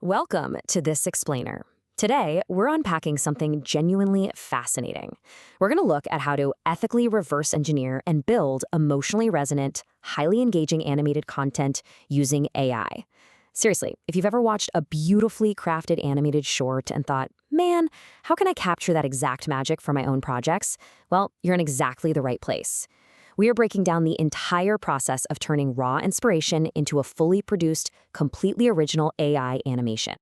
Welcome to This Explainer. Today, we're unpacking something genuinely fascinating. We're going to look at how to ethically reverse engineer and build emotionally resonant, highly engaging animated content using AI. Seriously, if you've ever watched a beautifully crafted animated short and thought, man, how can I capture that exact magic for my own projects? Well, you're in exactly the right place. We are breaking down the entire process of turning raw inspiration into a fully produced, completely original AI animation.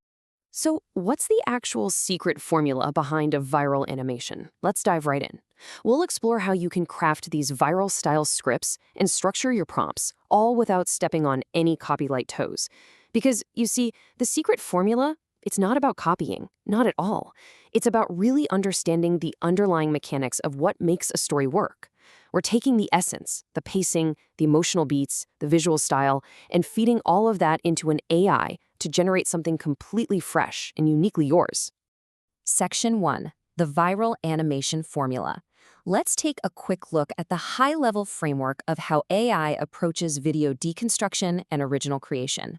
So, what's the actual secret formula behind a viral animation? Let's dive right in. We'll explore how you can craft these viral style scripts and structure your prompts, all without stepping on any copyright toes. Because, you see, the secret formula, it's not about copying, not at all. It's about really understanding the underlying mechanics of what makes a story work. We're taking the essence, the pacing, the emotional beats, the visual style, and feeding all of that into an AI to generate something completely fresh and uniquely yours. Section 1. The Viral Animation Formula. Let's take a quick look at the high-level framework of how AI approaches video deconstruction and original creation.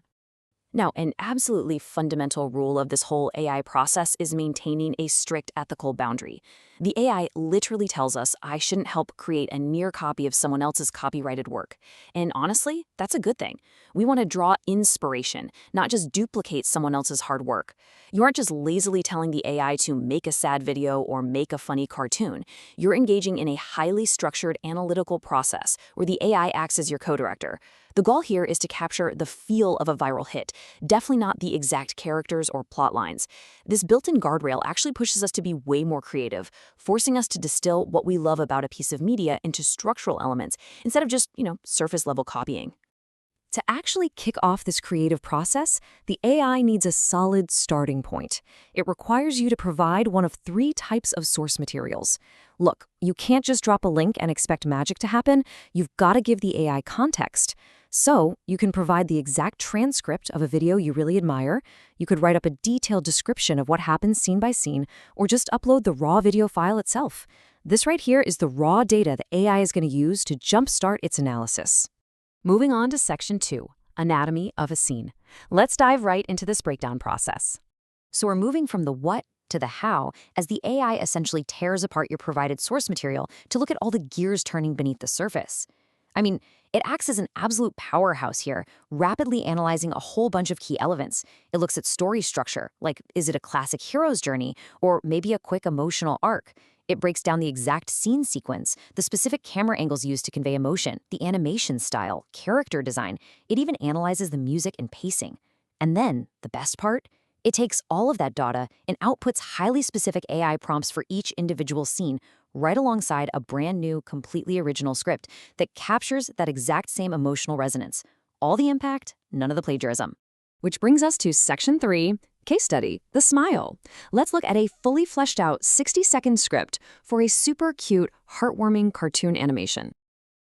Now, an absolutely fundamental rule of this whole AI process is maintaining a strict ethical boundary. The AI literally tells us I shouldn't help create a near copy of someone else's copyrighted work. And honestly, that's a good thing. We want to draw inspiration, not just duplicate someone else's hard work. You aren't just lazily telling the AI to make a sad video or make a funny cartoon. You're engaging in a highly structured analytical process where the AI acts as your co-director. The goal here is to capture the feel of a viral hit, definitely not the exact characters or plot lines. This built-in guardrail actually pushes us to be way more creative, forcing us to distill what we love about a piece of media into structural elements instead of just, surface-level copying. To actually kick off this creative process, the AI needs a solid starting point. It requires you to provide one of three types of source materials. Look, you can't just drop a link and expect magic to happen. You've got to give the AI context. So, you can provide the exact transcript of a video you really admire, you could write up a detailed description of what happens scene by scene, or just upload the raw video file itself. This right here is the raw data the AI is going to use to jumpstart its analysis. Moving on to Section 2, Anatomy of a Scene. Let's dive right into this breakdown process. So we're moving from the what to the how as the AI essentially tears apart your provided source material to look at all the gears turning beneath the surface. It acts as an absolute powerhouse here, rapidly analyzing a whole bunch of key elements. It looks at story structure, like is it a classic hero's journey, or maybe a quick emotional arc? It breaks down the exact scene sequence, the specific camera angles used to convey emotion, the animation style, character design. It even analyzes the music and pacing. And then, the best part? It takes all of that data and outputs highly specific AI prompts for each individual scene, right alongside a brand new, completely original script that captures that exact same emotional resonance. All the impact, none of the plagiarism. Which brings us to Section 3, Case Study, The Smile. Let's look at a fully fleshed out 60-second script for a super cute, heartwarming cartoon animation.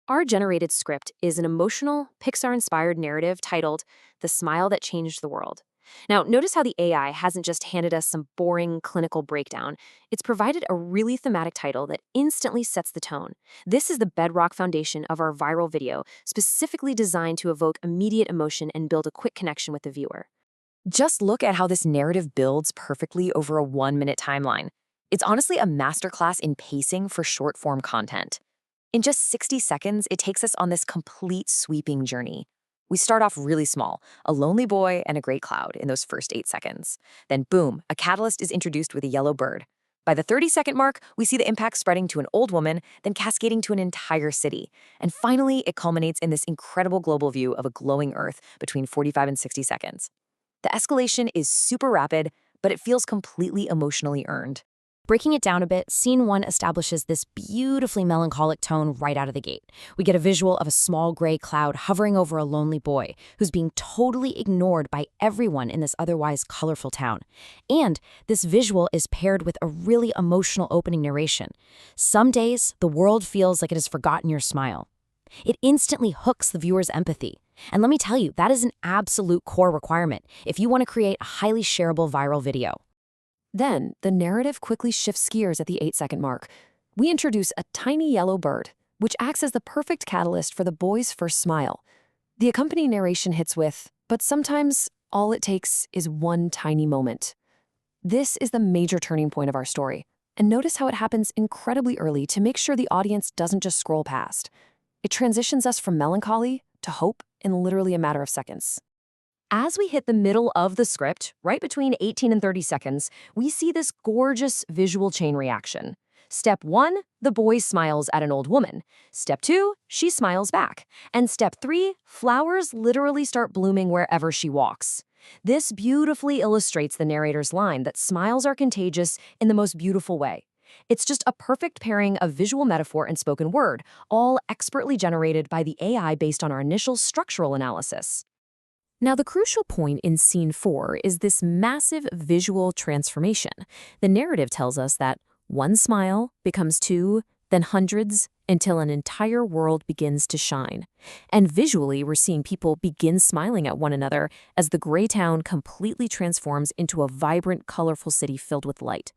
Our generated script is an emotional, Pixar-inspired narrative titled The Smile That Changed the World. Now, notice how the AI hasn't just handed us some boring clinical breakdown. It's provided a really thematic title that instantly sets the tone. This is the bedrock foundation of our viral video, specifically designed to evoke immediate emotion and build a quick connection with the viewer. Just look at how this narrative builds perfectly over a 1-minute timeline. It's honestly a masterclass in pacing for short-form content. In just 60 seconds, it takes us on this complete sweeping journey. We start off really small, a lonely boy and a great cloud in those first 8 seconds. Then boom, a catalyst is introduced with a yellow bird. By the 30-second mark, we see the impact spreading to an old woman, then cascading to an entire city. And finally, it culminates in this incredible global view of a glowing Earth between 45 and 60 seconds. The escalation is super rapid, but it feels completely emotionally earned. Breaking it down a bit, Scene 1 establishes this beautifully melancholic tone right out of the gate. We get a visual of a small gray cloud hovering over a lonely boy who's being totally ignored by everyone in this otherwise colorful town. And this visual is paired with a really emotional opening narration. Some days, the world feels like it has forgotten your smile. It instantly hooks the viewer's empathy. And let me tell you, that is an absolute core requirement if you want to create a highly shareable viral video. Then, the narrative quickly shifts gears at the 8-second mark. We introduce a tiny yellow bird, which acts as the perfect catalyst for the boy's first smile. The accompanying narration hits with, but sometimes all it takes is one tiny moment. This is the major turning point of our story, and notice how it happens incredibly early to make sure the audience doesn't just scroll past. It transitions us from melancholy to hope in literally a matter of seconds. As we hit the middle of the script, right between 18 and 30 seconds, we see this gorgeous visual chain reaction. Step 1, the boy smiles at an old woman. Step 2, she smiles back. And step 3, flowers literally start blooming wherever she walks. This beautifully illustrates the narrator's line that smiles are contagious in the most beautiful way. It's just a perfect pairing of visual metaphor and spoken word, all expertly generated by the AI based on our initial structural analysis. Now, the crucial point in Scene 4 is this massive visual transformation. The narrative tells us that one smile becomes two, then hundreds, until an entire world begins to shine. And visually, we're seeing people begin smiling at one another as the gray town completely transforms into a vibrant, colorful city filled with light.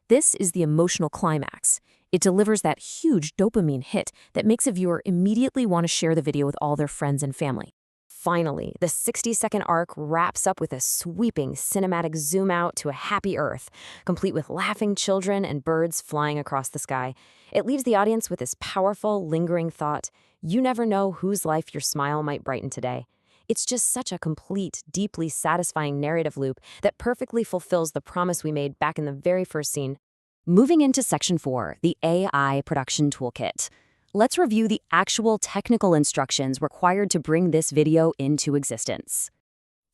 This is the emotional climax. It delivers that huge dopamine hit that makes a viewer immediately want to share the video with all their friends and family. Finally, the 60-second arc wraps up with a sweeping cinematic zoom out to a happy Earth, complete with laughing children and birds flying across the sky. It leaves the audience with this powerful, lingering thought: you never know whose life your smile might brighten today. It's just such a complete, deeply satisfying narrative loop that perfectly fulfills the promise we made back in the very first scene. Moving into Section 4, the AI Production Toolkit. Let's review the actual technical instructions required to bring this video into existence.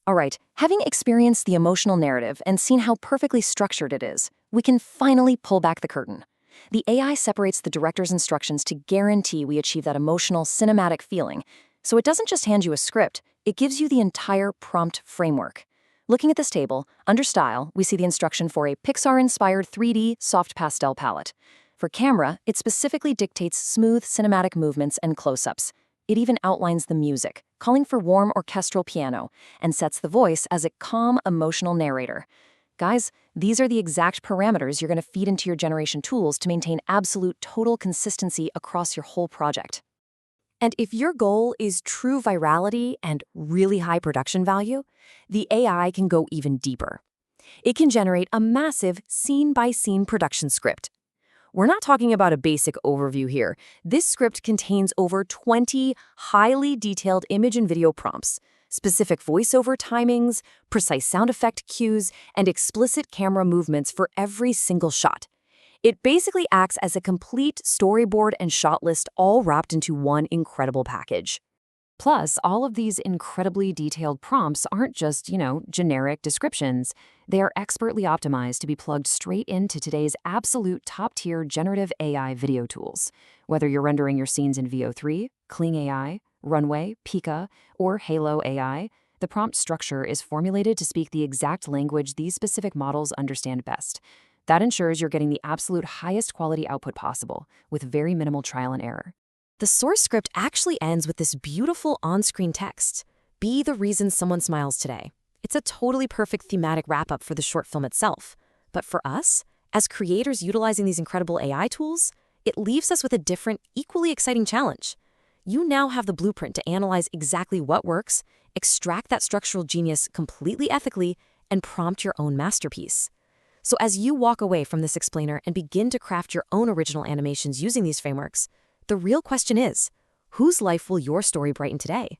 All right, having experienced the emotional narrative and seen how perfectly structured it is, we can finally pull back the curtain. The AI separates the director's instructions to guarantee we achieve that emotional, cinematic feeling. So it doesn't just hand you a script, it gives you the entire prompt framework. Looking at this table, under Style, we see the instruction for a Pixar-inspired 3D soft pastel palette. For camera, it specifically dictates smooth cinematic movements and close-ups. It even outlines the music, calling for warm orchestral piano, and sets the voice as a calm, emotional narrator. Guys, these are the exact parameters you're going to feed into your generation tools to maintain absolute total consistency across your whole project. And if your goal is true virality and really high production value, the AI can go even deeper. It can generate a massive scene-by-scene production script. We're not talking about a basic overview here. This script contains over 20 highly detailed image and video prompts, specific voiceover timings, precise sound effect cues, and explicit camera movements for every single shot. It basically acts as a complete storyboard and shot list all wrapped into one incredible package. Plus, all of these incredibly detailed prompts aren't just, generic descriptions. They are expertly optimized to be plugged straight into today's absolute top-tier generative AI video tools. Whether you're rendering your scenes in VO3, Kling AI, Runway, Pika, or Halo AI, the prompt structure is formulated to speak the exact language these specific models understand best. That ensures you're getting the absolute highest quality output possible, with very minimal trial and error. The source script actually ends with this beautiful on-screen text: "Be the reason someone smiles today." It's a totally perfect thematic wrap-up for the short film itself. But for us, as creators utilizing these incredible AI tools, it leaves us with a different, equally exciting challenge. You now have the blueprint to analyze exactly what works, extract that structural genius completely ethically, and prompt your own masterpiece. So as you walk away from this explainer and begin to craft your own original animations using these frameworks, the real question is, whose life will your story brighten today?